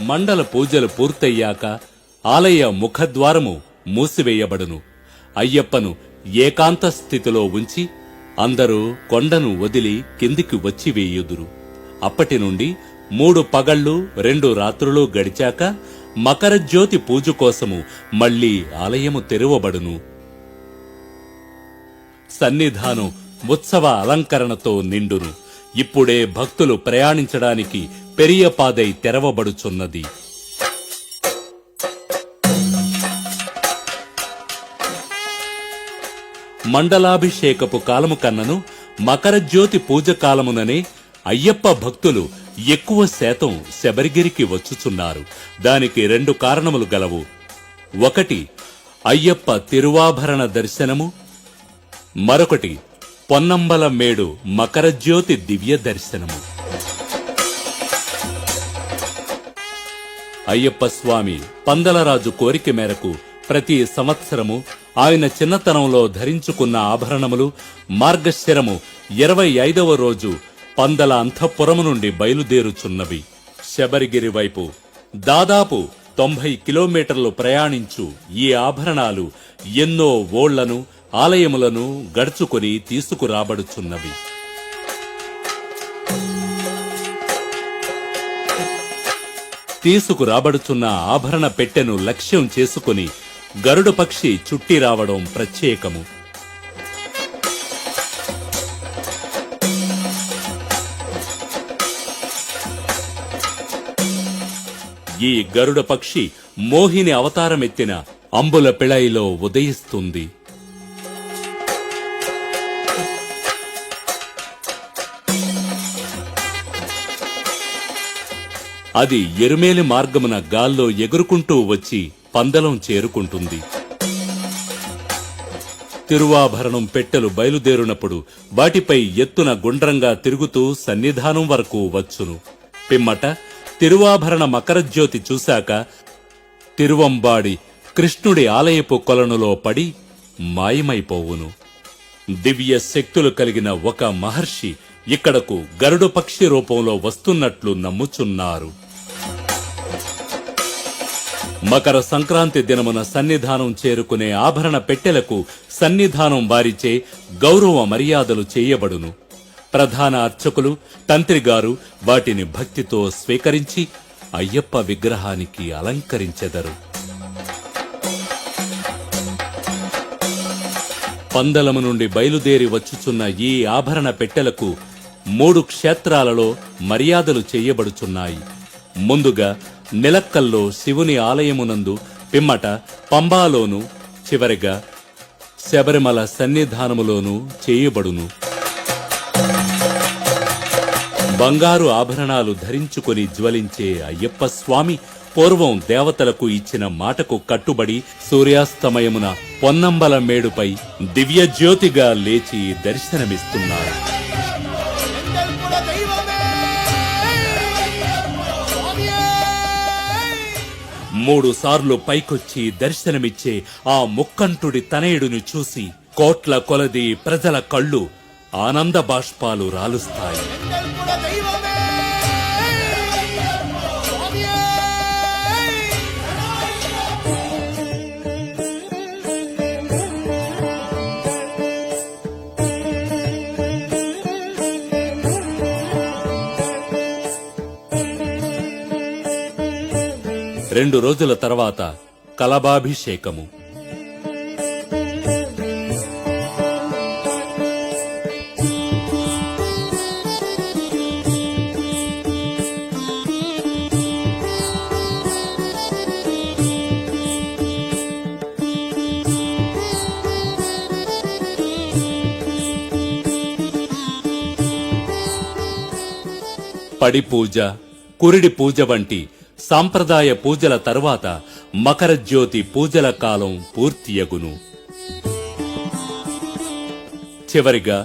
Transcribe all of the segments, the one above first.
మండల పూజలు పూర్తయ్యాక ఆలయ ముఖద్వారము మూసివేయబడును. అయ్యప్పను ఏకాంత స్థితిలో ఉంచి అందరూ కొండను వదిలి కిందికి వచ్చి వేయుదురు. అప్పటి నుండి 3 పగళ్లు 2 రాత్రులు గడిచాక మకరజ్యోతి పూజ కోసము మళ్లీ ఆలయము తెరవబడును. సన్నిధానం ఉత్సవ అలంకరణతో నిండును. ఇప్పుడే భక్తులు ప్రయాణించడానికి పెరియపాదై తెరవబడుచున్నది. మండలాభిషేకపు కాలము కన్నను మకరజ్యోతి పూజ కాలముననే అయ్యప్ప భక్తులు ఎక్కువ శాతం శబరిగిరికి వచ్చుచున్నారు. దానికి 2 కారణములు గలవు. 1 అయ్యప్ప తిరువాభరణ దర్శనము, మరొకటి పొన్నంబల మేడు మకరజ్యోతి దివ్య దర్శనము. అయ్యప్ప స్వామి పందలరాజు కోరిక మేరకు ప్రతి సంవత్సరము ఆయన చిన్నతనంలో ధరించుకున్న ఆభరణములు మార్గశిరము 25వ రోజు పందల అంతఃపురము నుండి బయలుదేరుచున్నవి. శబరిగిరి వైపు దాదాపు 90 కిలోమీటర్లు ప్రయాణించు ఈ ఆభరణాలు ఎన్నో ఓళ్లను ఆలయములను గడుచుకొని తీసుకురాబడుచున్నవి. తీసుకురాబడుచున్న ఆభరణ పెట్టెను లక్ష్యం చేసుకుని గరుడ పక్షి చుట్టి రావడం ప్రత్యేకము. ఈ గరుడ పక్షి మోహిని అవతారమెత్తిన అంబుల పిళైలో ఉదయిస్తుంది. అది ఎరుమేలి మార్గమున గాల్లో ఎగురుకుంటూ వచ్చి పందలం చేరుకుంటుంది. తిరువాభరణం పెట్టెలు బయలుదేరునప్పుడు వాటిపై ఎత్తున గుండ్రంగా తిరుగుతూ సన్నిధానం వరకు వచ్చును. పిమ్మట తిరువాభరణ మకరజ్యోతి చూశాక తిరువంబాడి కృష్ణుడి ఆలయపు కొలనులో పడి మాయమైపోవును. దివ్య శక్తులు కలిగిన ఒక మహర్షి ఇక్కడకు గరుడ పక్షి రూపంలో వస్తున్నట్లు నమ్ముచున్నారు. మకర సంక్రాంతి దినమున సన్నిధానం చేరుకునే ఆభరణ పెట్టెలకు సన్నిధానం వారిచే గౌరవ మర్యాదలు చేయబడును. ప్రధాన అర్చకులు తంత్రిగారు వాటిని భక్తితో స్వీకరించి అయ్యప్ప విగ్రహానికి అలంకరించెదరు. పందలము నుండి బయలుదేరి వచ్చుచున్న ఈ ఆభరణ పెట్టెలకు 3 క్షేత్రాలలో మర్యాదలు చేయబడుచున్నాయి. ముందుగా నిలక్కల్లో శివుని ఆలయమునందు, పిమ్మట పంబాలోను, చివరిగా శబరిమల సన్నిధానములోనూ చేయబడును. బంగారు ఆభరణాలు ధరించుకొని జ్వలించే అయ్యప్ప స్వామి పూర్వం దేవతలకు ఇచ్చిన మాటకు కట్టుబడి సూర్యాస్తమయమున పొన్నంబల మేడుపై దివ్యజ్యోతిగా లేచి దర్శనమిస్తున్నారు. 3 సార్లు పైకొచ్చి దర్శనమిచ్చే ఆ ముక్కంటుడి తనయుడిని చూసి కోట్ల కొలది ప్రజల కళ్ళు ఆనంద బాష్పాలు రాలుస్తాయి. రెండు రోజుల తర్వాత కలబాభిషేకము. పడి పూజ, కురిడి పూజ వంటి సాంప్రదాయ పూజల తరువాత మకరజ్యోతి పూజల కాలం పూర్తియగును. చివరిగా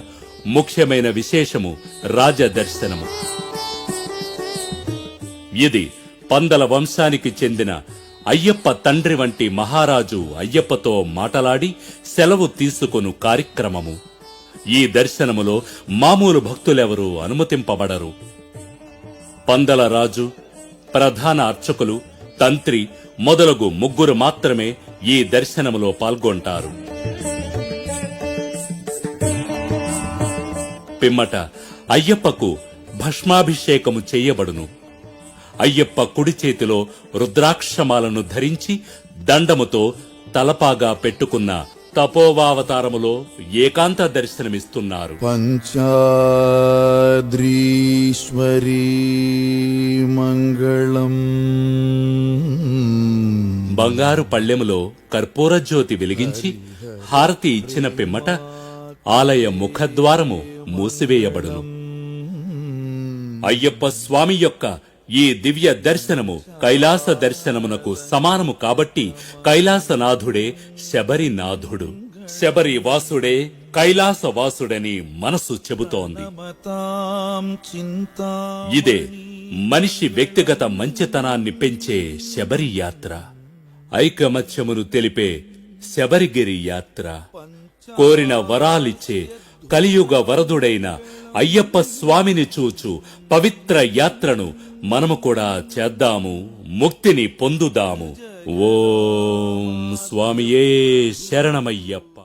ముఖ్యమైన విశేషము రాజదర్శనము. ఇది పందల వంశానికి చెందిన అయ్యప్ప తండ్రి వంటి మహారాజు అయ్యప్పతో మాటలాడి సెలవు తీసుకొను కార్యక్రమము. ఈ దర్శనములో మామూలు భక్తులెవరూ అనుమతింపబడరు. పందల రాజు ప్రధాన అర్చకులు, తంత్రి మొదలగు ముగ్గురు మాత్రమే ఈ దర్శనములో పాల్గొంటారు. పిమ్మట అయ్యప్పకు భస్మాభిషేకము చెయ్యబడును. అయ్యప్ప కుడి చేతిలో రుద్రాక్షమాలను ధరించి దండముతో తలపాగా పెట్టుకున్న తపోవావతారములో ఏకాంత దర్శనమిస్తున్నారు. పంచాద్రీశ్వరీ మంగళం. బంగారు పళ్ళెములో కర్పూర జ్యోతి వెలిగించి హారతి ఇచ్చిన పిమ్మట ఆలయ ముఖద్వారము మూసివేయబడును. అయ్యప్ప స్వామి యొక్క ఈ దివ్య దర్శనము కైలాస దర్శనమునకు సమానము కాబట్టి కైలాసనాథుడే శబరినాథుడు, శబరి వాసుడే కైలాస వాసుడని మనసు చెబుతోంది. ఇదే మనిషి వ్యక్తిగత మంచితనాన్ని పెంచే శబరి యాత్ర, ఐకమత్యమును తెలిపే శబరిగిరి యాత్ర, కోరిన వరాలిచ్చే కలియుగ వరదుడైన అయ్యప్ప స్వామిని చూచు పవిత్ర యాత్రను మనము కూడా చేద్దాము, ముక్తిని పొందుదాము. ఓం స్వామియే శరణమయ్యప్ప.